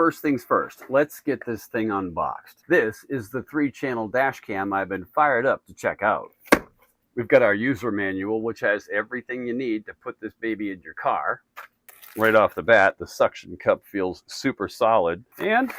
first things first, let's get this thing unboxed. This is the 3-channel dash cam I've been fired up to check out. We've got our user manual, which has everything you need to put this baby in your car. Right off the bat, the suction cup feels super solid. And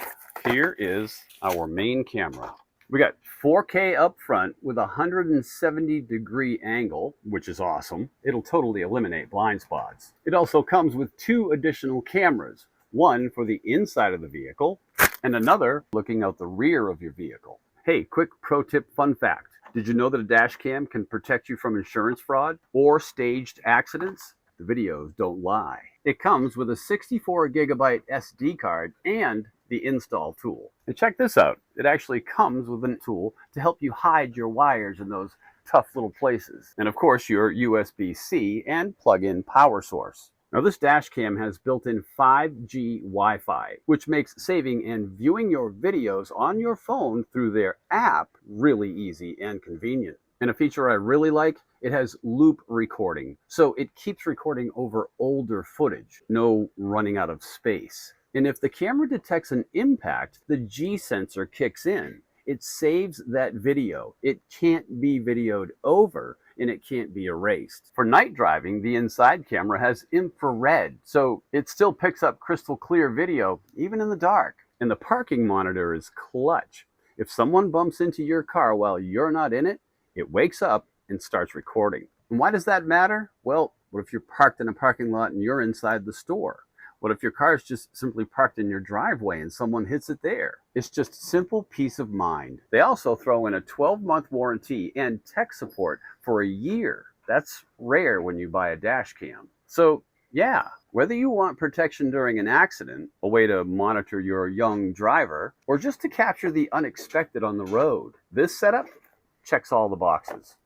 here is our main camera. We got 4K up front with a 170-degree angle, which is awesome. It'll totally eliminate blind spots. It also comes with 2 additional cameras, one for the inside of the vehicle and another looking out the rear of your vehicle. Hey, quick pro tip fun fact. Did you know that a dash cam can protect you from insurance fraud or staged accidents? The videos don't lie. It comes with a 64-gigabyte SD card and the install tool. And check this out. It actually comes with a tool to help you hide your wires in those tough little places. And of course, your USB-C and plug-in power source. Now, this dash cam has built-in 5G Wi-Fi, which makes saving and viewing your videos on your phone through their app really easy and convenient. And a feature I really like, it has loop recording. So it keeps recording over older footage, no running out of space. And if the camera detects an impact, the G sensor kicks in. It saves that video. It can't be videoed over and it can't be erased. For night driving, the inside camera has infrared, so it still picks up crystal clear video even in the dark. And the parking monitor is clutch. If someone bumps into your car while you're not in it, it wakes up and starts recording. And why does that matter? Well, what if you're parked in a parking lot and you're inside the store? What if your car is just simply parked in your driveway and someone hits it there? It's just simple peace of mind. They also throw in a 12-month warranty and tech support for a year. That's rare when you buy a dash cam. So yeah, whether you want protection during an accident, a way to monitor your young driver, or just to capture the unexpected on the road, this setup checks all the boxes.